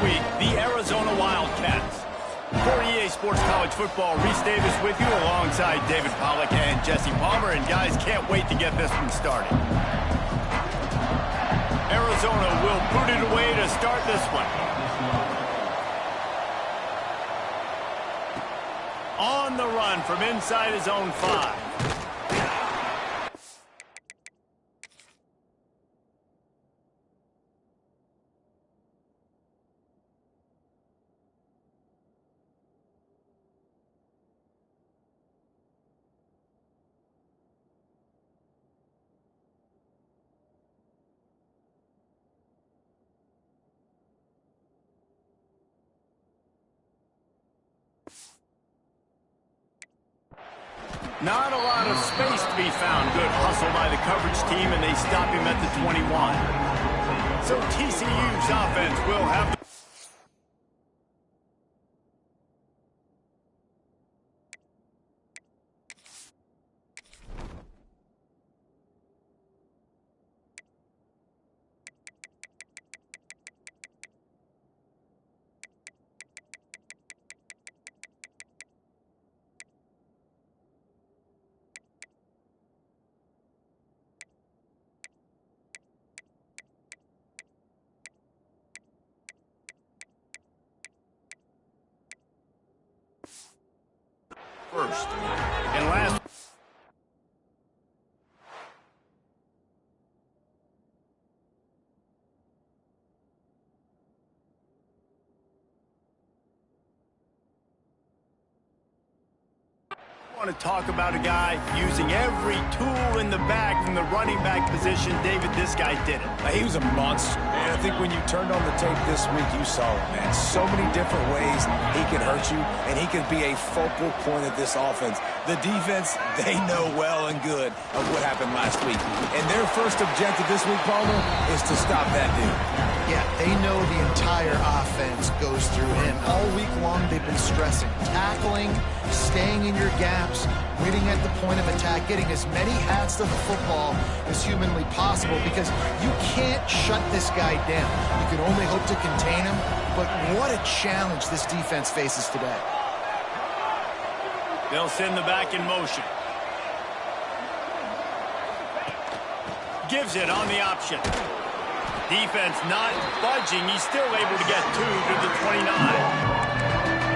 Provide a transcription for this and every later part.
week, the Arizona Wildcats. For EA Sports College Football, Reese Davis with you alongside David Pollack and Jesse Palmer. And guys, can't wait to get this one started. Arizona will boot it away to start this one. On the run from inside his own 5. Not a lot of space to be found. Good hustle by the coverage team, and they stop him at the 21. So TCU's offense will have... First and last. I want to talk about a guy using every tool in the bag from the running back position. David, this guy did it. He was a monster, man. I think when you turned on the tape this week, you saw it, man. So many different ways he can hurt you, and he can be a focal point of this offense. The defense, they know well and good of what happened last week. And their first objective this week, Palmer, is to stop that dude. Yeah, they know the entire offense goes through him. All week long, they've been stressing. Tackling, staying in your gaps, winning at the point of attack, getting as many hats to the football as humanly possible, because you can't shut this guy down. You can only hope to contain him, but what a challenge this defense faces today. They'll send the back in motion. Gives it on the option. Defense not budging. He's still able to get 2 to the 29.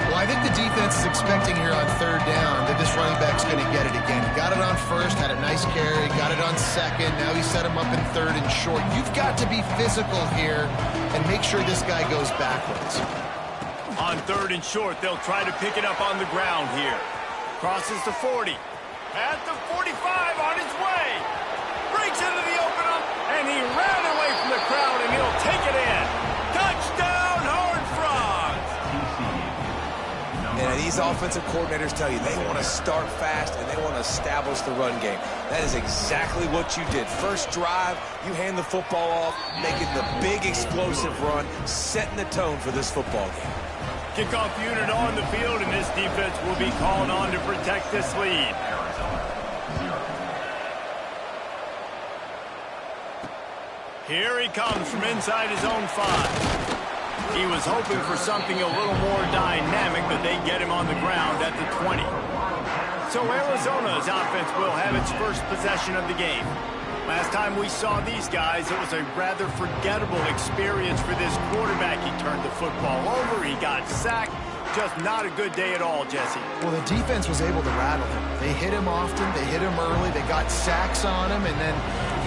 Well, I think the defense is expecting here on third down that this running back's going to get it again. He got it on first, had a nice carry, got it on second. Now he set him up in third and short. You've got to be physical here and make sure this guy goes backwards. On third and short, they'll try to pick it up on the ground here. Crosses the 40. At the 45 on his way. Breaks into the open up, and he ran away from the crowd, and he'll take it in. Touchdown, Horned Frogs! And these offensive coordinators tell you they want to start fast and they want to establish the run game. That is exactly what you did. First drive, you hand the football off, making the big explosive run, setting the tone for this football game. Kickoff unit on the field, and this defense will be called on to protect this lead. Here he comes from inside his own 5. He was hoping for something a little more dynamic, but they get him on the ground at the 20. So Arizona's offense will have its first possession of the game. Last time we saw these guys, it was a rather forgettable experience for this quarterback. He turned the football over, he got sacked. Just not a good day at all, Jesse. Well, the defense was able to rattle him. They hit him often, they hit him early, they got sacks on him, and then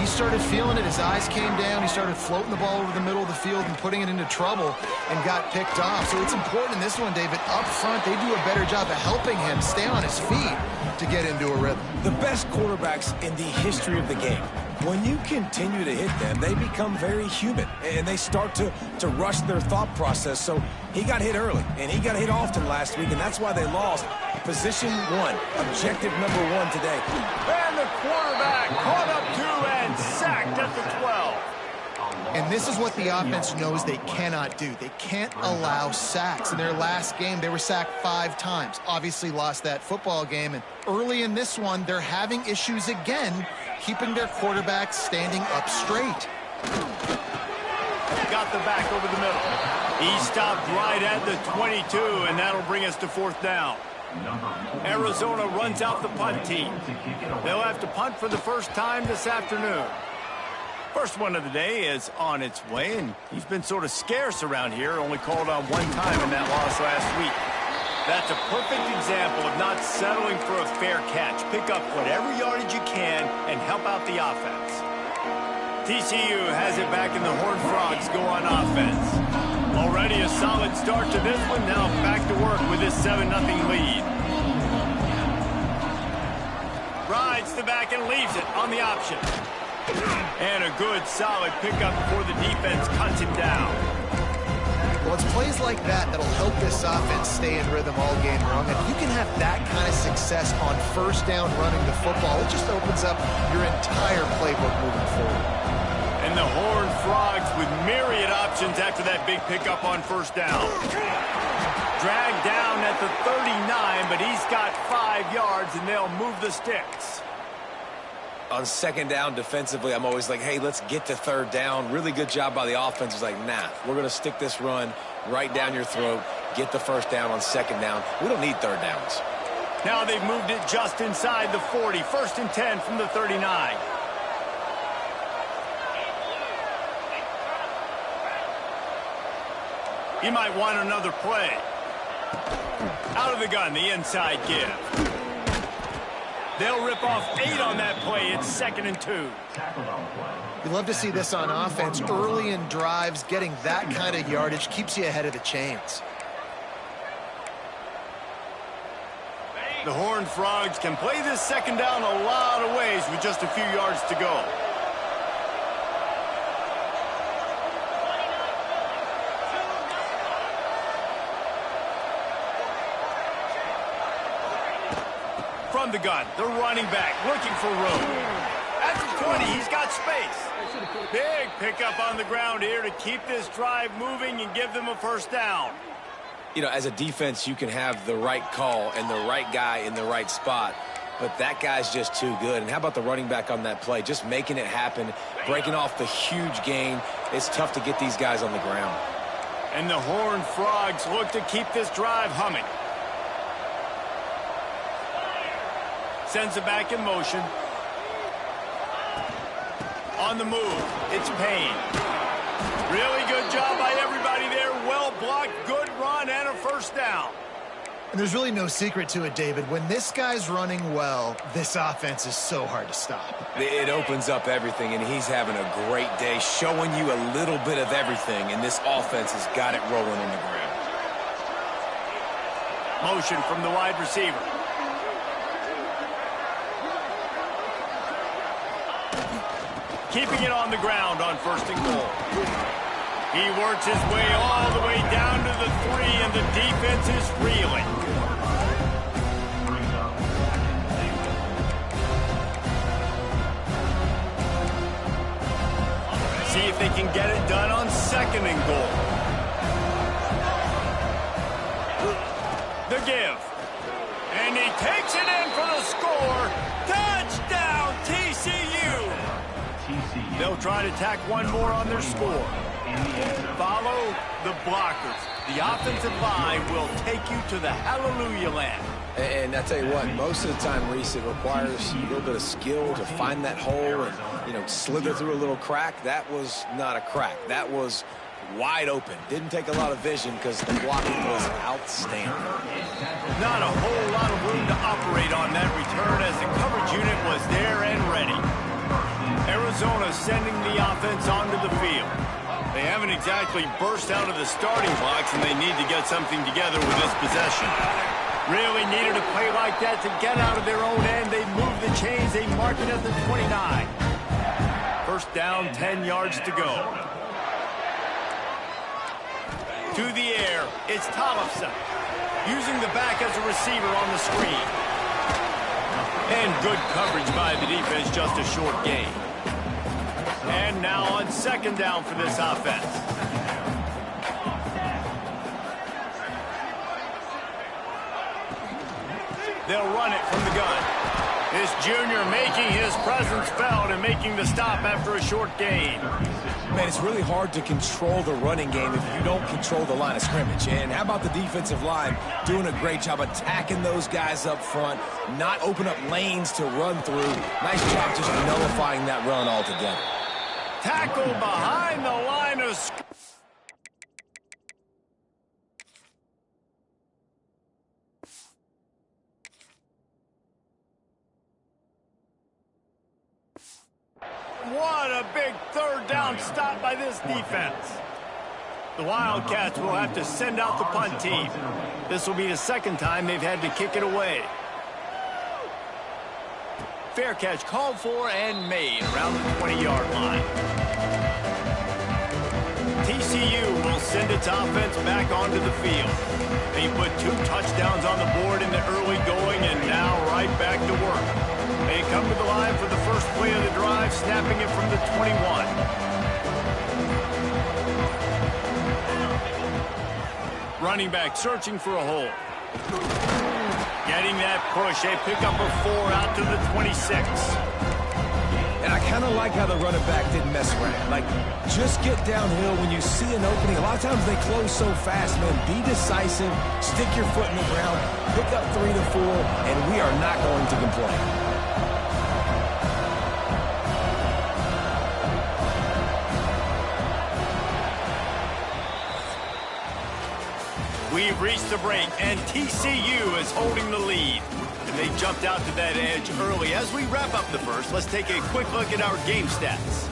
he started feeling it. His eyes came down, he started floating the ball over the middle of the field and putting it into trouble and got picked off. So it's important in this one, David, up front, they do a better job of helping him stay on his feet to get into a rhythm. The best quarterbacks in the history of the game, when you continue to hit them, they become very human, and they start to rush their thought process. So he got hit early, and he got hit often last week, and that's why they lost. Position 1, objective number 1 today. And the quarterback caught up to and sacked at the 12. And this is what the offense knows they cannot do. They can't allow sacks. In their last game, they were sacked 5 times. Obviously lost that football game. And early in this one, they're having issues again, keeping their quarterback standing up straight. Got the back over the middle. He stopped right at the 22, and that'll bring us to 4th down. Arizona runs out the punt team. They'll have to punt for the first time this afternoon. First one of the day is on its way, and he's been sort of scarce around here, only called on one time in that loss last week. That's a perfect example of not settling for a fair catch. Pick up whatever yardage you can and help out the offense. TCU has it back, and the Horned Frogs go on offense. Already a solid start to this one. Now back to work with this 7-0 lead. Rides the back and leaves it on the option. And a good, solid pickup before the defense cuts him down. Well, it's plays like that that'll help this offense stay in rhythm all game long. And if you can have that kind of success on first down running the football, it just opens up your entire playbook moving forward. And the Horned Frogs with myriad options after that big pickup on first down. Dragged down at the 39, but he's got 5 yards, and they'll move the sticks. On second down defensively, I'm always like, hey, let's get to 3rd down. Really good job by the offense. It's like, nah, we're going to stick this run right down your throat, get the first down on second down. We don't need 3rd downs. Now they've moved it just inside the 40. 1st and 10 from the 39. He might want another play. Out of the gun, the inside give. They'll rip off 8 on that play. It's 2nd and 2. You love to see this on offense. Early in drives, getting that kind of yardage keeps you ahead of the chains. The Horned Frogs can play this second down a lot of ways with just a few yards to go. From the gun, the running back looking for room. At the 20, he's got space. Big pickup on the ground here to keep this drive moving and give them a first down. You know, as a defense, you can have the right call and the right guy in the right spot, but that guy's just too good. And how about the running back on that play? Just making it happen, breaking off the huge gain. It's tough to get these guys on the ground. And the Horned Frogs look to keep this drive humming. Sends it back in motion. On the move, it's Payne. Really good job by everybody there. Well blocked, good run, and a first down. And there's really no secret to it, David. When this guy's running well, this offense is so hard to stop. It opens up everything, and he's having a great day, showing you a little bit of everything, and this offense has got it rolling on the ground. Motion from the wide receiver. Keeping it on the ground on 1st and goal. He works his way all the way down to the 3, and the defense is reeling. See if they can get it done on 2nd and goal. The give. And he takes it in for the score. Touchdown, TCU! They'll try to tack one more on their score. Follow the blockers. The offensive line will take you to the hallelujah land. And I tell you what, most of the time, Reese, it requires a little bit of skill to find that hole and, you know, slither through a little crack. That was not a crack. That was wide open. Didn't take a lot of vision because the blocking was outstanding. Not a whole lot of room to operate on that return as the coverage unit was there and ready. Arizona sending the offense onto the field. They haven't exactly burst out of the starting blocks, and they need to get something together with this possession. Really needed a play like that to get out of their own end. They move the chains. They mark it at the 29. First down, 10 yards to go. To the air, it's Tollefson. Using the back as a receiver on the screen. And good coverage by the defense, just a short gain. And now on 2nd down for this offense. They'll run it from the gun. This junior making his presence felt and making the stop after a short gain. man, it's really hard to control the running game if you don't control the line of scrimmage. And how about the defensive line doing a great job attacking those guys up front, not open up lanes to run through. Nice job just nullifying that run altogether. Tackle behind the line of scrimmage. What a big third down stop by this defense. The Wildcats will have to send out the punt team. This will be the second time they've had to kick it away. Fair catch called for and made around the 20-yard line. TCU will send its offense back onto the field. They put 2 touchdowns on the board in the early going and now right back to work. They come to the line for the first play of the drive, snapping it from the 21. Running back searching for a hole. Getting that push, a pickup of 4 out to the 26. And I kind of like how the running back didn't mess around. Like, just get downhill when you see an opening. A lot of times they close so fast, man. Be decisive, stick your foot in the ground, pick up 3 to 4, and we are not going to complain. We've reached the break, and TCU is holding the lead. And they jumped out to that edge early. As we wrap up the first, let's take a quick look at our game stats.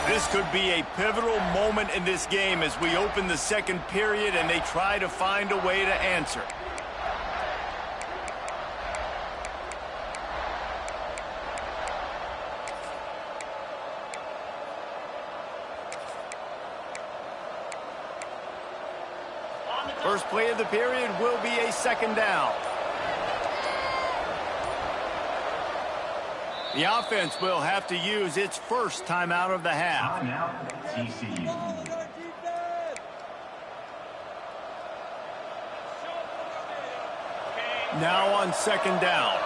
This could be a pivotal moment in this game as we open the second period and they try to find a way to answer. First play of the period will be a second down. The offense will have to use its first timeout of the half. Now on second down.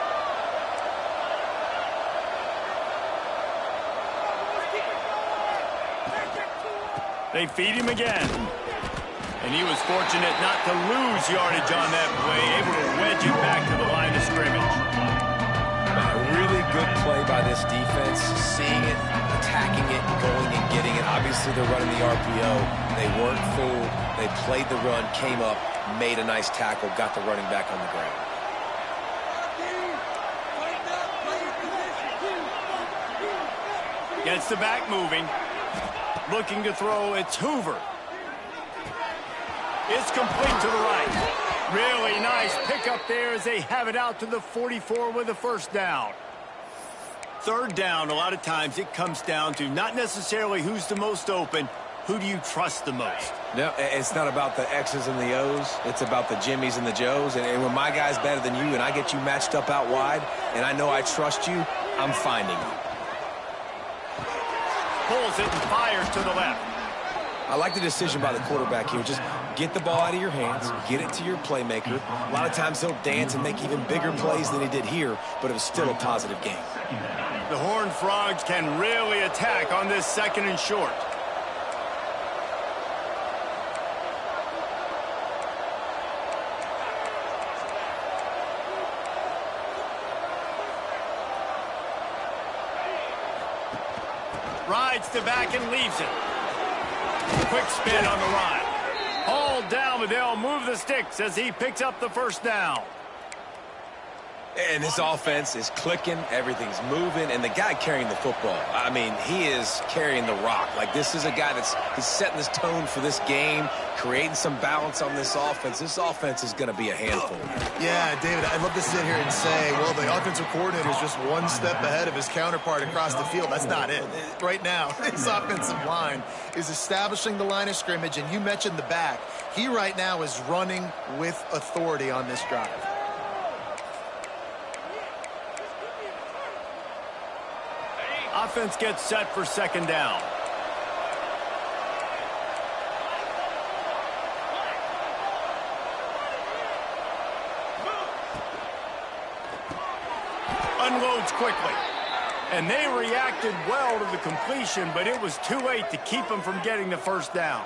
They feed him again. And he was fortunate not to lose yardage on that play, able to wedge it back to the line of scrimmage. A really good play by this defense, seeing it, attacking it, going and getting it. Obviously, they're running the RPO. They weren't fooled. They played the run, came up, made a nice tackle, got the running back on the ground. Gets the back moving. Looking to throw, it's Hoover. It's complete to the right. Really nice pickup there as they have it out to the 44 with a first down. Third down, a lot of times it comes down to not necessarily who's the most open, who do you trust the most? No, it's not about the X's and the O's. It's about the Jimmies and the Joes. And when my guy's better than you and I get you matched up out wide and I know I trust you, I'm finding you. Pulls it and fires to the left. I like the decision by the quarterback here. Just get the ball out of your hands, get it to your playmaker. A lot of times he'll dance and make even bigger plays than he did here, but it was still a positive game. The Horned Frogs can really attack on this second and short. Rides the back and leaves it. Quick spin on the run. Hauled down, but they'll move the sticks as he picks up the first down. And this offense is clicking, everything's moving, and the guy carrying the football, I mean, he is carrying the rock. Like, this is a guy he's setting this tone for this game, creating some balance on this offense. This offense is going to be a handful. Yeah, David, I'd love to sit here and say, well, the offensive coordinator is just one step ahead of his counterpart across the field. That's not it. Right now, his offensive line is establishing the line of scrimmage, and you mentioned the back. He right now is running with authority on this drive. Offense gets set for second down. yards quickly. And they reacted well to the completion, but it was too late to keep them from getting the first down.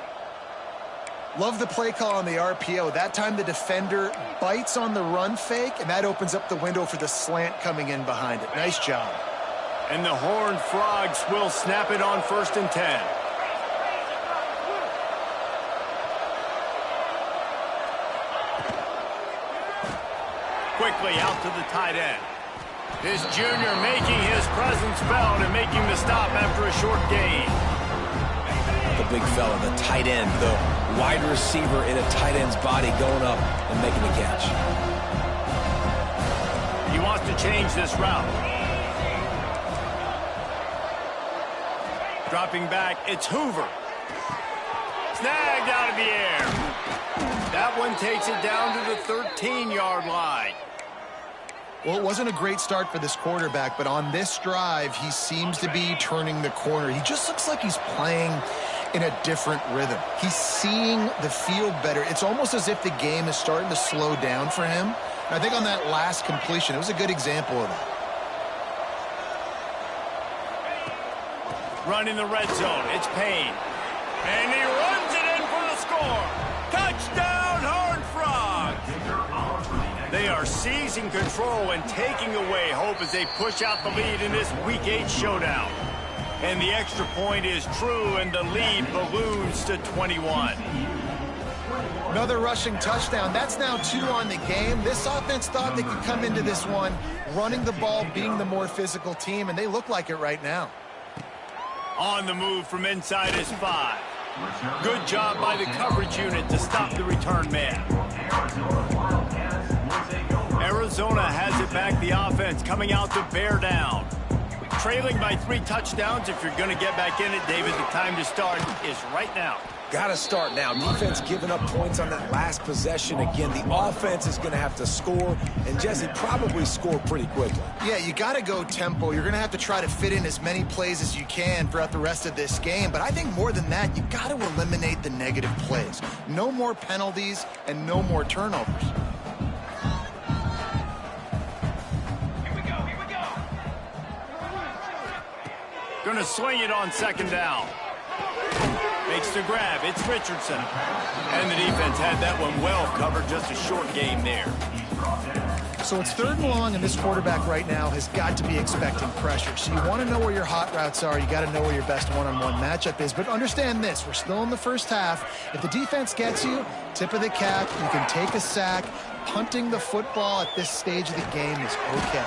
Love the play call on the RPO. That time the defender bites on the run fake, and that opens up the window for the slant coming in behind it. Nice job. And the Horned Frogs will snap it on 1st and 10. Quickly out to the tight end. This junior making his presence felt and making the stop after a short gain. The big fella, the tight end, the wide receiver in a tight end's body going up and making the catch. He wants to change this route. Dropping back, it's Hoover. Snagged out of the air. That one takes it down to the 13-yard line. Well, it wasn't a great start for this quarterback, but on this drive, he seems to be turning the corner. He just looks like he's playing in a different rhythm. He's seeing the field better. It's almost as if the game is starting to slow down for him. And I think on that last completion, it was a good example of that. Run in the red zone. It's Payne. And he runs it in for the score. Touchdown, Horned Frogs. They are seizing control and taking away hope as they push out the lead in this Week 8 showdown. And the extra point is true, and the lead balloons to 21. Another rushing touchdown. That's now 2 on the game. This offense thought they could come into this one running the ball, being the more physical team, and they look like it right now. On the move from inside his 5. Good job by the coverage unit to stop the return man. Arizona has it back, the offense coming out to bear down. Trailing by 3 touchdowns. If you're going to get back in it, David, the time to start is right now. Got to start now. Defense giving up points on that last possession. Again, the offense is going to have to score, and Jesse probably score pretty quickly. Yeah, you got to go tempo. You're going to have to try to fit in as many plays as you can throughout the rest of this game. But I think more than that, you got to eliminate the negative plays. No more penalties and no more turnovers. Going to swing it on 2nd down. Makes the grab. It's Richardson. And the defense had that one well covered. Just a short game there. So it's 3rd and long, and this quarterback right now has got to be expecting pressure. So you want to know where your hot routes are. You got to know where your best one-on-one matchup is. But understand this. We're still in the first half. If the defense gets you, tip of the cap, you can take a sack. Punting the football at this stage of the game is okay.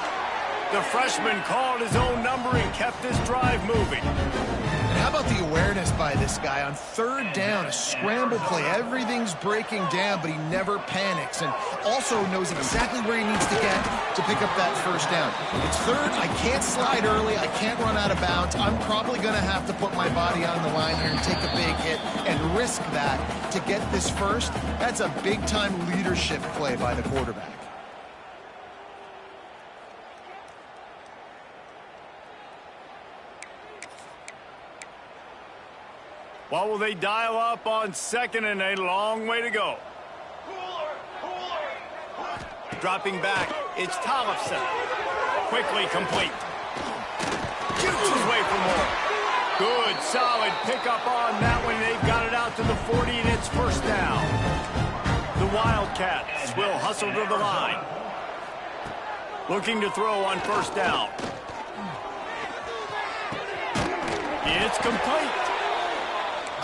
The freshman called his own number and kept this drive moving. And how about the awareness by this guy on 3rd down, a scramble play. Everything's breaking down, but he never panics and also knows exactly where he needs to get to pick up that 1st down. It's 3rd. I can't slide early. I can't run out of bounds. I'm probably going to have to put my body on the line here and take a big hit and risk that to get this 1st. That's a big-time leadership play by the quarterback. What will they dial up on 2nd and a long way to go? Dropping back, it's Tollefson. Quickly complete. Shoots his way for more. Good, solid pickup on that one. They've got it out to the 40, and it's 1st down. The Wildcats will hustle to the line. Looking to throw on 1st down. It's complete.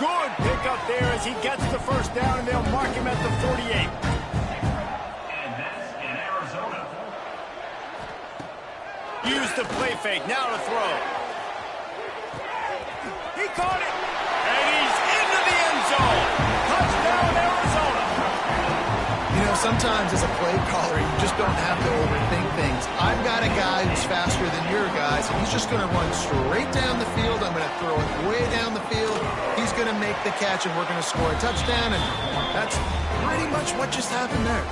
Good pickup there as he gets the 1st down, and they'll mark him at the 48. And that's in Arizona. Use the play fake, now to throw. He caught it, and he's into the end zone. Touchdown, Arizona. You know, sometimes as a play caller, you just don't have to overthink things. I've got a guy who's faster than your guys, and he's just going to run straight down the field. I'm going to throw it way down the field. He's going to make the catch, and we're going to score a touchdown, and that's pretty much what just happened there.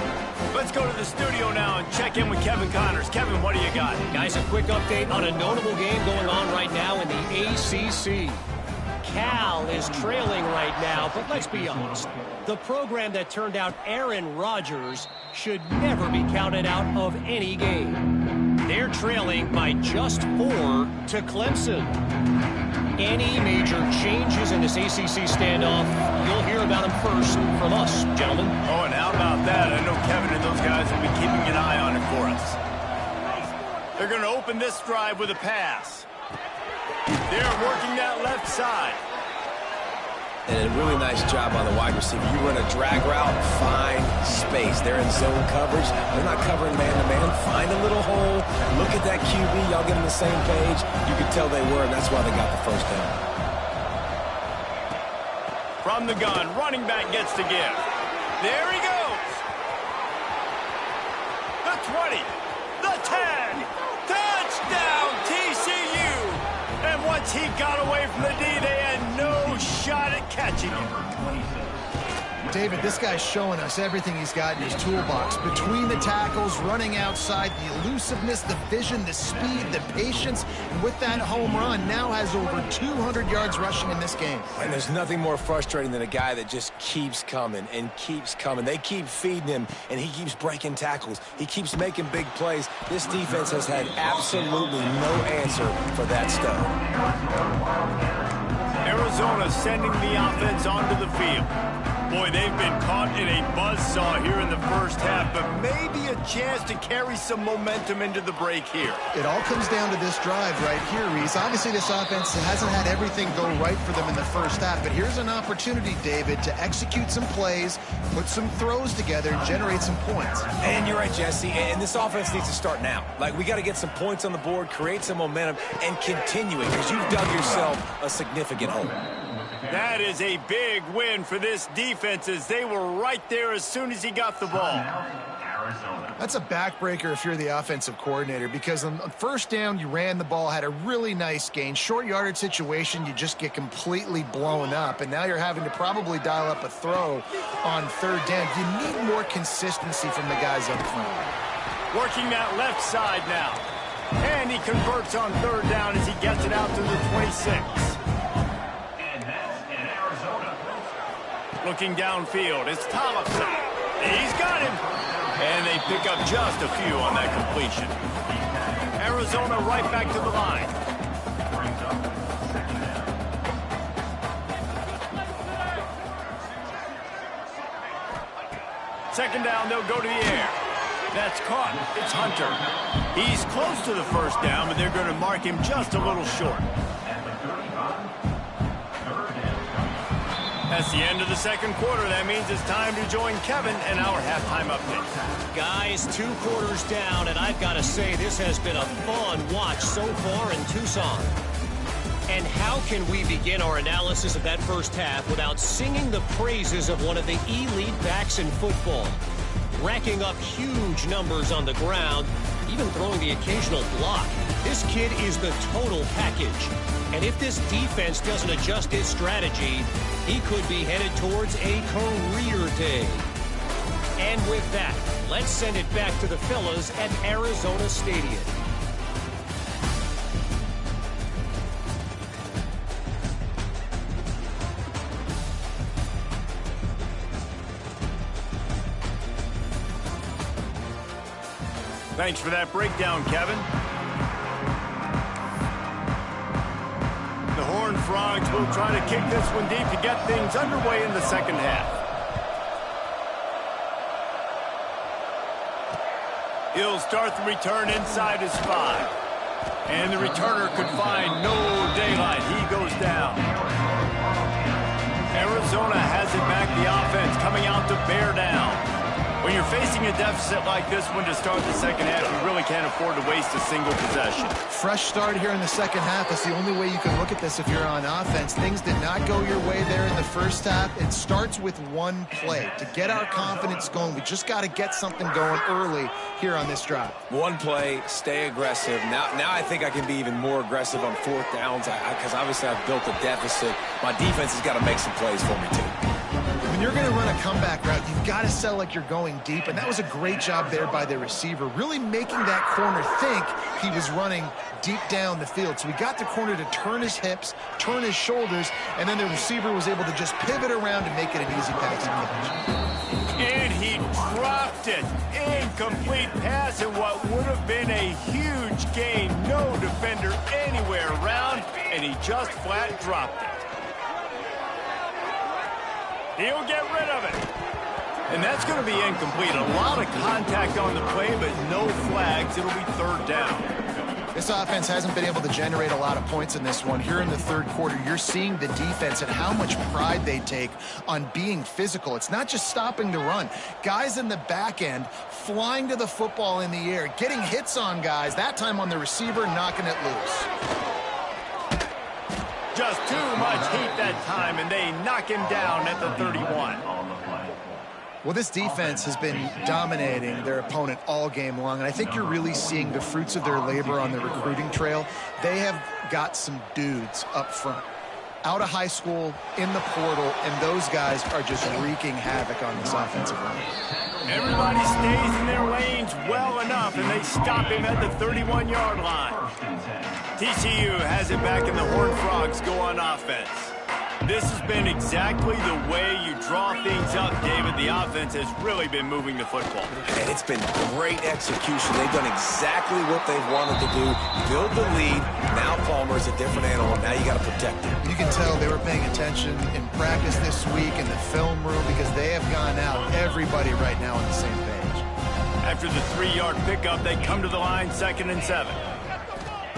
Let's go to the studio now and check in with Kevin Connors. Kevin, what do you got? Guys, a quick update on a notable game going on right now in the ACC. Cal is trailing right now, but let's be honest. The program that turned out Aaron Rodgers should never be counted out of any game. They're trailing by just 4 to Clemson. Any major changes in this ACC standoff, you'll hear about them first from us, gentlemen. Oh, and how about that? I know Kevin and those guys will be keeping an eye on it for us. They're going to open this drive with a pass. They're working that left side. And a really nice job on the wide receiver. You run a drag route, find space. They're in zone coverage. They're not covering man-to-man. Find a little hole. Look at that QB. Y'all get on the same page. You could tell they were, and that's why they got the first down. From the gun, running back gets to give. There he goes. The 20, the 10, touchdown TCU. And once he got away from the D, they had no shot at catching him. David, this guy's showing us everything he's got in his toolbox. Between the tackles, running outside, the elusiveness, the vision, the speed, the patience. And with that home run, now has over 200 yards rushing in this game. And there's nothing more frustrating than a guy that just keeps coming and keeps coming. They keep feeding him, and he keeps breaking tackles. He keeps making big plays. This defense has had absolutely no answer for that stud. Arizona sending the offense onto the field. Boy, they've been caught in a buzzsaw here in the first half, but maybe a chance to carry some momentum into the break here. It all comes down to this drive right here, Reese. Obviously, this offense hasn't had everything go right for them in the first half, but here's an opportunity, David, to execute some plays, put some throws together, and generate some points. And you're right, Jesse, and this offense needs to start now. Like, we got to get some points on the board, create some momentum, and continue it, because you've dug yourself a significant hole. That is a big win for this defense, as they were right there as soon as he got the ball. That's a backbreaker if you're the offensive coordinator, because on first down, you ran the ball, had a really nice gain. Short yardage situation, you just get completely blown up, and now you're having to probably dial up a throw on third down. You need more consistency from the guys up front. Working that left side now. And he converts on third down as he gets it out to the 26. Looking downfield, it's Thompson. He's got him. And they pick up just a few on that completion. Arizona right back to the line. Second down, they'll go to the air. That's caught. It's Hunter. He's close to the first down, but they're going to mark him just a little short. That's the end of the second quarter. That means it's time to join Kevin and our halftime update. Guys, 2 quarters down, and I've got to say this has been a fun watch so far in Tucson. And how can we begin our analysis of that first half without singing the praises of one of the elite backs in football? Racking up huge numbers on the ground, even throwing the occasional block. This kid is the total package. And if this defense doesn't adjust its strategy, he could be headed towards a career day. And with that, let's send it back to the fellas at Arizona Stadium. Thanks for that breakdown, Kevin. The Horned Frogs will try to kick this one deep to get things underway in the second half. He'll start the return inside his 5. And the returner could find no daylight. He goes down. Arizona has it back. The offense coming out to bear down. When you're facing a deficit like this one to start the second half, you really can't afford to waste a single possession. Fresh start here in the second half. That's the only way you can look at this if you're on offense. Things did not go your way there in the first half. It starts with one play. To get our confidence going, we just got to get something going early here on this drive. One play, stay aggressive. Now I think I can be even more aggressive on fourth downs because obviously I've built a deficit. My defense has got to make some plays for me, too. When you're going to run a comeback route, you've got to sell like you're going deep, and that was a great job there by the receiver, really making that corner think he was running deep down the field. So he got the corner to turn his hips, turn his shoulders, and then the receiver was able to just pivot around and make it an easy passing catch. And he dropped it. Incomplete pass in what would have been a huge gain, no defender anywhere around, and he just flat dropped it. He'll get rid of it. And that's going to be incomplete. A lot of contact on the play, but no flags. It'll be third down. This offense hasn't been able to generate a lot of points in this one. Here in the third quarter, you're seeing the defense and how much pride they take on being physical. It's not just stopping the run. Guys in the back end flying to the football in the air, getting hits on guys, that time on the receiver, knocking it loose. Just too much heat that time, and they knock him down at the 31. Well, this defense has been dominating their opponent all game long, and I think you're really seeing the fruits of their labor on the recruiting trail. They have got some dudes up front, out of high school, in the portal, and those guys are just wreaking havoc on this offensive line. Everybody stays in their lanes well enough, and they stop him at the 31-yard line. TCU has it back, and the Horned Frogs go on offense. This has been exactly the way you draw things up, David. The offense has really been moving the football. And it's been great execution. They've done exactly what they've wanted to do. Build the lead. Now Palmer's a different animal. Now you got to protect him. You can tell they were paying attention in practice this week in the film room because they have gone out, everybody right now on the same page. After the 3-yard pickup, they come to the line, 2nd and 7.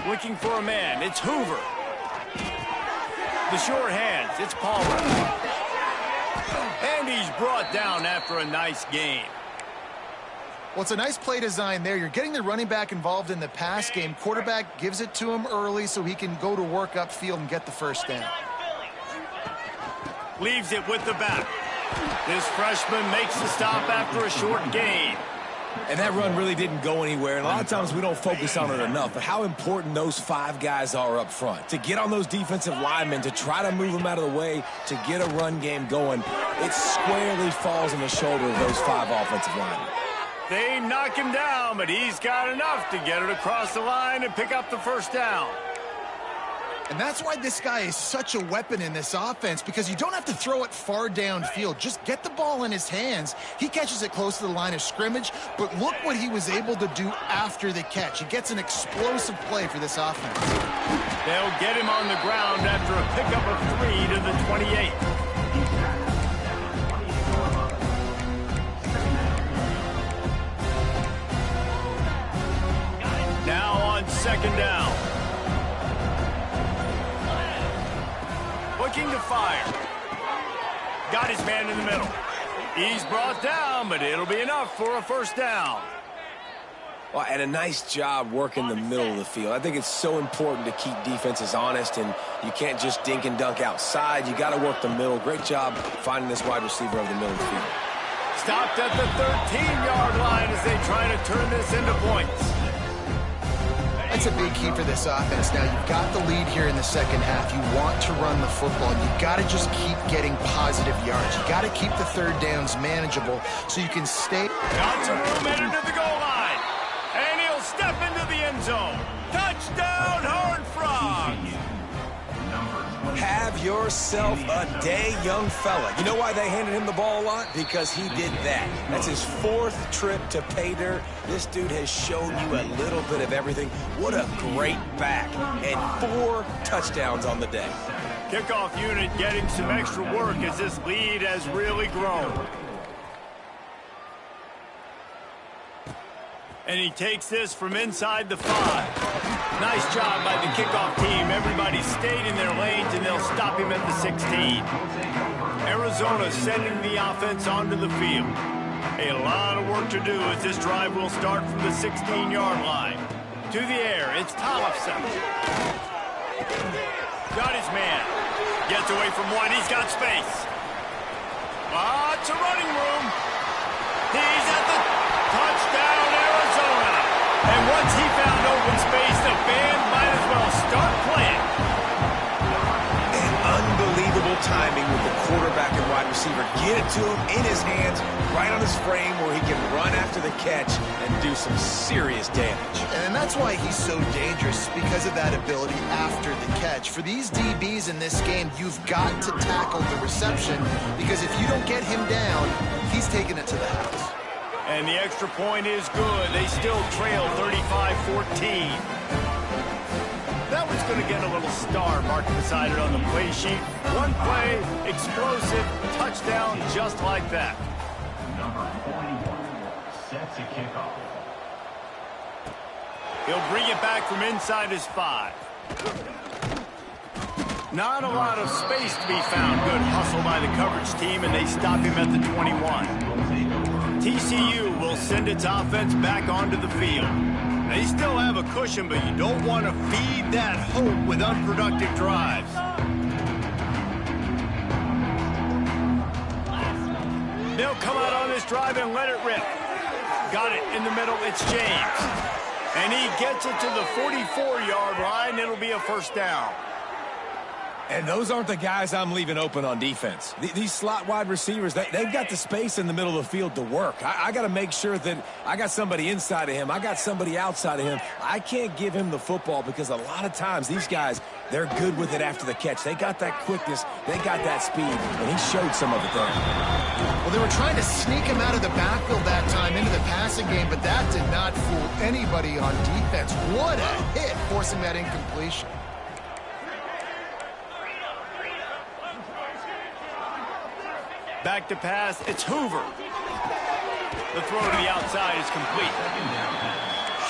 Looking for a man. It's Hoover. The short hands, it's Palmer. And he's brought down after a nice gain. Well, it's a nice play design there. You're getting the running back involved in the pass game. Quarterback gives it to him early so he can go to work upfield and get the first down. Leaves it with the back. This freshman makes the stop after a short gain. And that run really didn't go anywhere. And a lot of times we don't focus on it enough, but how important those 5 guys are up front. To get on those defensive linemen, to try to move them out of the way, to get a run game going, it squarely falls on the shoulder of those 5 offensive linemen. They knock him down, but he's got enough to get it across the line and pick up the first down. And that's why this guy is such a weapon in this offense, because you don't have to throw it far downfield. Just get the ball in his hands. He catches it close to the line of scrimmage, but look what he was able to do after the catch. He gets an explosive play for this offense. They'll get him on the ground after a pickup of 3 to the 28. Now on 2nd down. Looking to fire. Got his man in the middle. He's brought down, but it'll be enough for a first down. Well, and a nice job working the middle of the field. I think it's so important to keep defenses honest, and you can't just dink and dunk outside. You got to work the middle. Great job finding this wide receiver over the middle of the field. Stopped at the 13-yard line as they try to turn this into points. That's a big key for this offense. Now, you've got the lead here in the second half. You want to run the football. You've got to just keep getting positive yards. You've got to keep the third downs manageable so you can stay. Got some room headed to the goal line. And he'll step into the end zone. Touchdown, Horned Frogs. Have yourself a day, young fella. You know why they handed him the ball a lot? Because he did that. That's his 4th trip to pay dirt. This dude has shown you a little bit of everything. What a great back. And 4 touchdowns on the day. Kickoff unit getting some extra work as this lead has really grown. And he takes this from inside the 5. Nice job by the kickoff team. Everybody stayed in their lanes, and they'll stop him at the 16. Arizona sending the offense onto the field. A lot of work to do as this drive will start from the 16-yard line. To the air, it's Tollefson. Got his man. Gets away from one. He's got space. Lots of running room. He's at the touchdown, Arizona. And once he found open space, the band might as well start playing. And unbelievable timing with the quarterback and wide receiver. Get it to him in his hands, right on his frame where he can run after the catch and do some serious damage. And that's why he's so dangerous, because of that ability after the catch. For these DBs in this game, you've got to tackle the reception, because if you don't get him down, he's taking it to the house. And the extra point is good. They still trail 35-14. That one's going to get a little star marked beside it on the play sheet. One play, explosive, touchdown, just like that. Number 41 sets a kickoff. He'll bring it back from inside his 5. Not a lot of space to be found. Good hustle by the coverage team, and they stop him at the 21. TCU will send its offense back onto the field. They still have a cushion, but you don't want to feed that hope with unproductive drives. They'll come out on this drive and let it rip. Got it in the middle. It's James. And he gets it to the 44-yard line. It'll be a first down. And those aren't the guys I'm leaving open on defense. These slot wide receivers, they've got the space in the middle of the field to work. I got to make sure that I got somebody inside of him. I got somebody outside of him. I can't give him the football because a lot of times these guys, they're good with it after the catch. They got that quickness. They got that speed, and he showed some of it there. Well, they were trying to sneak him out of the backfield that time into the passing game, but that did not fool anybody on defense. What a hit, forcing that incompletion. Back to pass, it's Hoover. The throw to the outside is complete.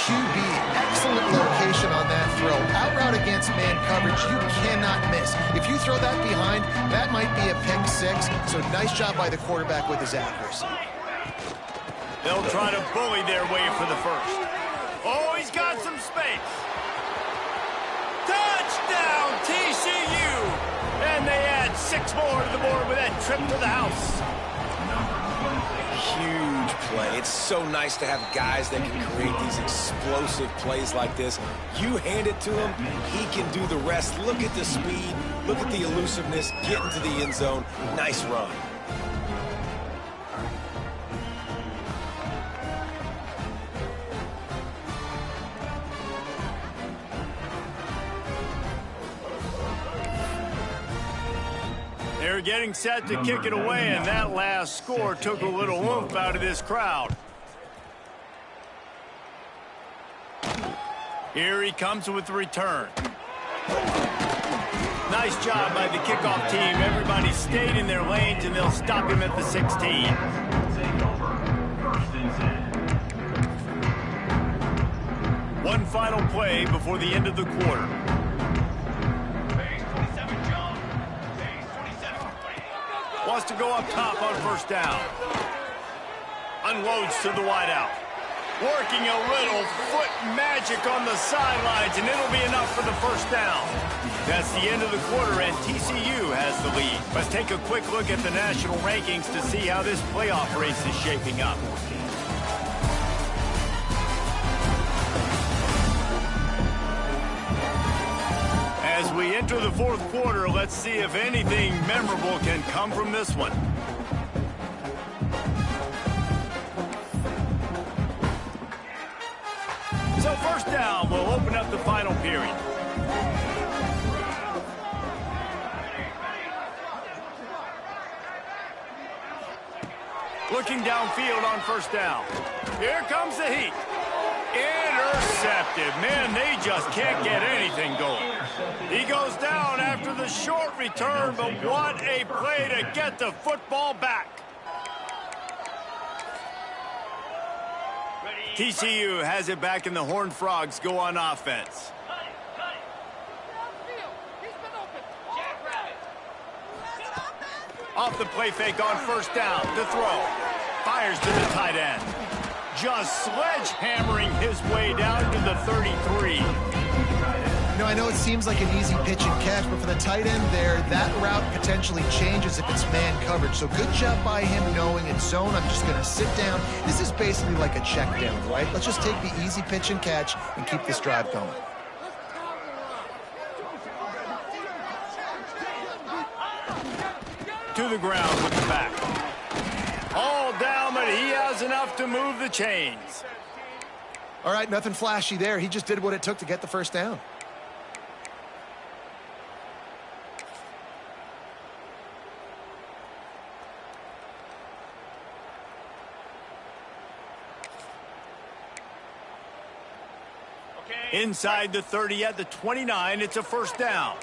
QB, excellent location on that throw. Out route against man coverage, you cannot miss. If you throw that behind, that might be a pick 6. So nice job by the quarterback with his accuracy. They'll try to bully their way for the first. Oh, he's got some space. Touchdown, TCU! And they add 6 more to the board with that trip to the house. Huge play. It's so nice to have guys that can create these explosive plays like this. You hand it to him, he can do the rest. Look at the speed. Look at the elusiveness. Get into the end zone. Nice run. They're getting set to kick it away, and that last score took a little oomph out of this crowd. Here he comes with the return. Nice job by the kickoff team. Everybody stayed in their lanes, and they'll stop him at the 16. One final play before the end of the quarter. Wants to go up top on first down. Unloads to the wideout. Working a little foot magic on the sidelines, and it'll be enough for the first down. That's the end of the quarter, and TCU has the lead. Let's take a quick look at the national rankings to see how this playoff race is shaping up. As we enter the fourth quarter, let's see if anything memorable can come from this one. So first down, we'll open up the final period. Looking downfield on first down. Here comes the heat. Intercepted. Man, they just can't get anything going. He goes down after the short return, but what a play to get the football back. TCU has it back, and the Horned Frogs go on offense. Off the play fake on first down. The throw. Fires to the tight end. Just sledgehammering his way down to the 33. You know, I know it seems like an easy pitch and catch, but for the tight end there, that route potentially changes if it's man coverage. So good job by him knowing it's zone. I'm just going to sit down. This is basically like a check down, right? Let's just take the easy pitch and catch and keep this drive going. To the ground with the back. All down, but he has enough to move the chains. All right, nothing flashy there. He just did what it took to get the first down. Inside the 30 at the 29, it's a first down.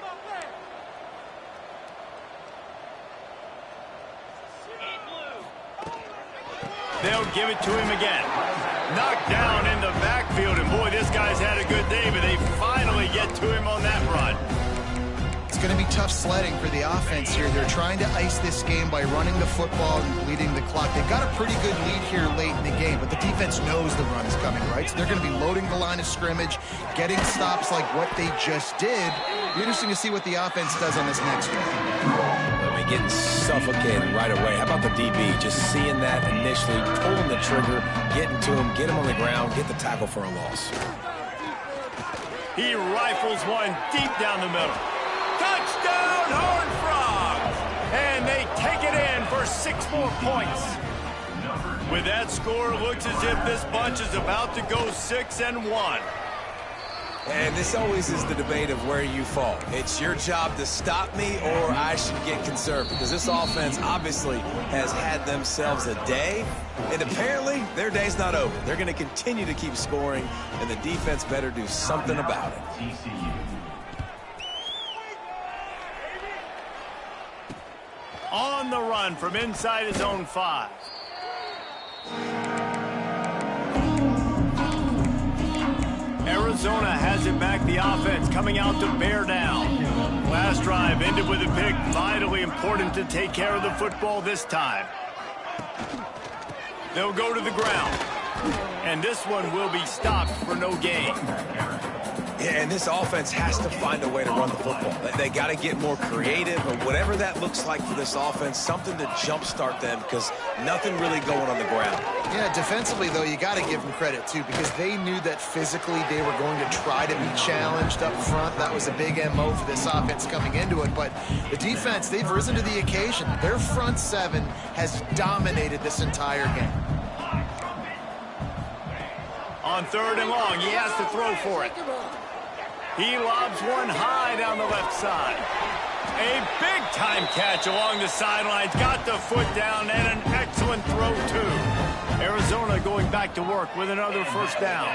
They'll give it to him again. Knocked down in the backfield, and boy, this guy's had a good day, but they finally get to him on that run. It's going to be tough sledding for the offense here. They're trying to ice this game by running the football and bleeding the clock. They've got a pretty good lead here late in the game, but the defense knows the run is coming, right? So they're going to be loading the line of scrimmage, getting stops like what they just did. Be interesting to see what the offense does on this next one. Getting suffocated right away. How about the DB? Just seeing that initially, pulling the trigger, getting to him, get him on the ground, get the tackle for a loss. He rifles one deep down the middle. Touchdown, Horned Frogs! And they take it in for 6 more points. With that score, it looks as if this bunch is about to go 6-1. And this always is the debate of where you fall. It's your job to stop me, or I should get conservative. Because this offense obviously has had themselves a day, and apparently their day's not over. They're going to continue to keep scoring, and the defense better do something about it. On the run from inside his own 5. Arizona has it back, the offense coming out to bear down. Last drive ended with a pick. Vitally important to take care of the football this time. They'll go to the ground. And this one will be stopped for no gain. Yeah, and this offense has to find a way to run the football. They got to get more creative, or whatever that looks like for this offense, something to jumpstart them, because nothing really going on the ground. Yeah, defensively, though, you got to give them credit, too, because they knew that physically they were going to try to be challenged up front. That was a big MO for this offense coming into it. But the defense, they've risen to the occasion. Their front 7 has dominated this entire game. On 3rd and long, he has to throw for it. He lobs one high down the left side. A big-time catch along the sidelines. Got the foot down, and an excellent throw, too. Arizona going back to work with another first down.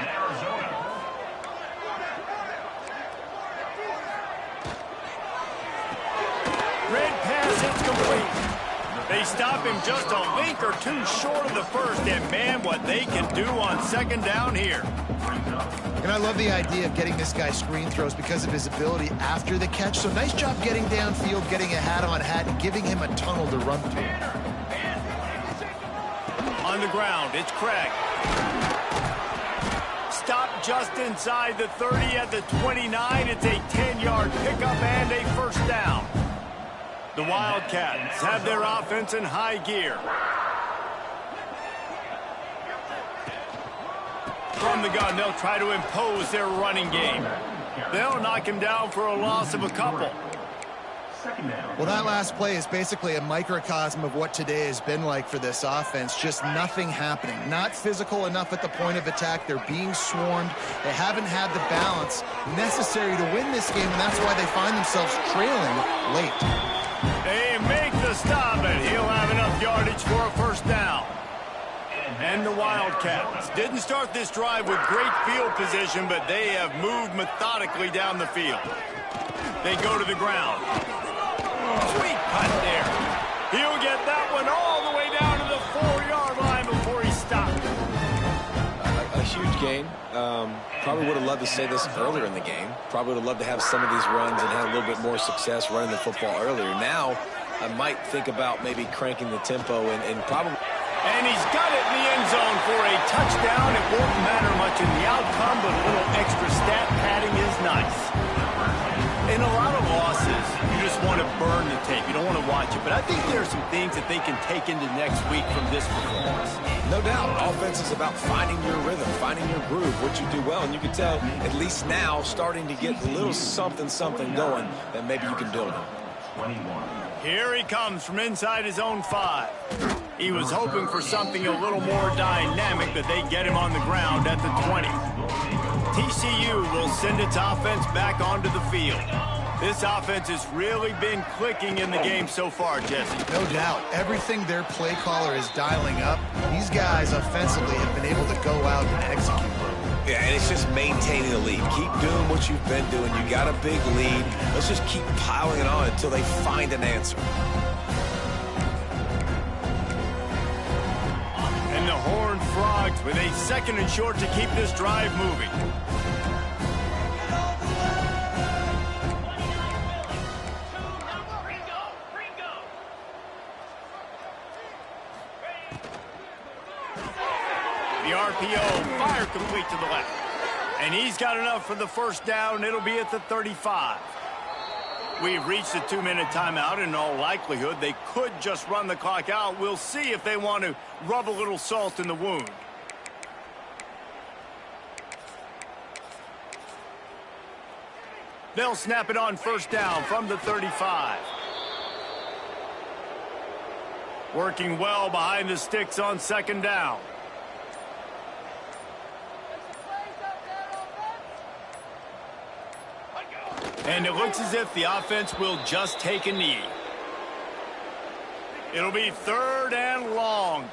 Red pass, it's complete. They stop him just a link or two short of the first, and man, what they can do on 2nd down here. And I love the idea of getting this guy screen throws because of his ability after the catch. So nice job getting downfield, getting a hat-on-hat, and giving him a tunnel to run through. On the ground, it's Craig. Stop just inside the 30 at the 29. It's a 10-yard pickup and a first down. The Wildcats have their offense in high gear. From the gun, they'll try to impose their running game. They'll knock him down for a loss of a couple. Well, that last play is basically a microcosm of what today has been like for this offense. Just nothing happening. Not physical enough at the point of attack. They're being swarmed. They haven't had the balance necessary to win this game, and that's why they find themselves trailing late. They make the stop, and he'll have enough yardage for a first down. And the Wildcats didn't start this drive with great field position, but they have moved methodically down the field. They go to the ground. Sweet punt there. He'll get that one all the way down to the 4-yard line before he stopped. A huge gain. Probably would have loved to say this earlier in the game. Probably would have loved to have some of these runs and had a little bit more success running the football earlier. Now, I might think about maybe cranking the tempo and probably... And he's got it in the end zone for a touchdown. It won't matter much in the outcome, but a little extra stat padding is nice. In a lot of losses, you just want to burn the tape. You don't want to watch it. But I think there are some things that they can take into next week from this performance. No doubt. Offense is about finding your rhythm, finding your groove, what you do well. And you can tell, at least now, starting to get a little something going that maybe you can build on. Here he comes from inside his own 5. He was hoping for something a little more dynamic, but they get him on the ground at the 20. TCU will send its offense back onto the field. This offense has really been clicking in the game so far, Jesse. No doubt. Everything their play caller is dialing up, these guys offensively have been able to go out and execute. Yeah, and it's just maintaining the lead. Keep doing what you've been doing. You got a big lead. Let's just keep piling it on until they find an answer. And the Horned Frogs with a 2nd and short to keep this drive moving. The RPO, fire complete to the left. And he's got enough for the first down. It'll be at the 35. We've reached a 2-minute timeout. In all likelihood, they could just run the clock out. We'll see if they want to rub a little salt in the wound. They'll snap it on first down from the 35. Working well behind the sticks on 2nd down. And it looks as if the offense will just take a knee. It'll be 3rd and long.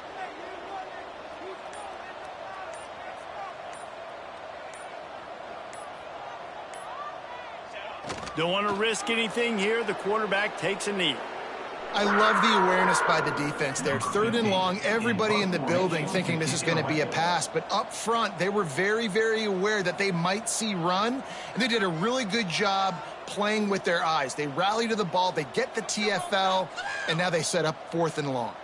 Don't want to risk anything here. The quarterback takes a knee. I love the awareness by the defense there. 3rd and long, everybody in the building thinking this is going to be a pass. But up front, they were very, very aware that they might see run. And they did a really good job playing with their eyes. They rally to the ball, they get the TFL, and now they set up 4th and long.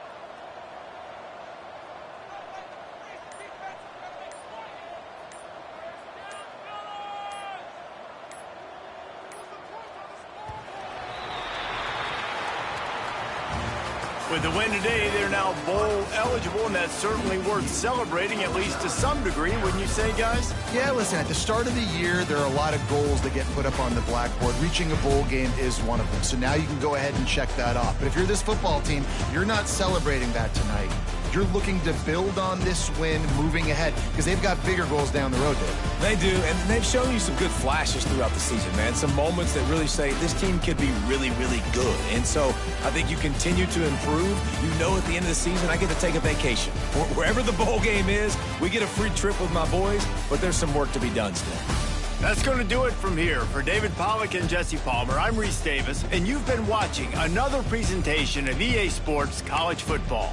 With the win today, they're now bowl eligible, and that's certainly worth celebrating, at least to some degree, wouldn't you say, guys? Yeah, listen, at the start of the year, there are a lot of goals that get put up on the blackboard. Reaching a bowl game is one of them. So now you can go ahead and check that off. But if you're this football team, you're not celebrating that tonight. You're looking to build on this win moving ahead because they've got bigger goals down the road, Dave. They do, and they've shown you some good flashes throughout the season, man. Some moments that really say this team could be really, really good. And so I think you continue to improve. You know at the end of the season, I get to take a vacation. Wherever the bowl game is, we get a free trip with my boys, but there's some work to be done still. That's going to do it from here. For David Pollack and Jesse Palmer, I'm Reese Davis, and you've been watching another presentation of EA Sports College Football.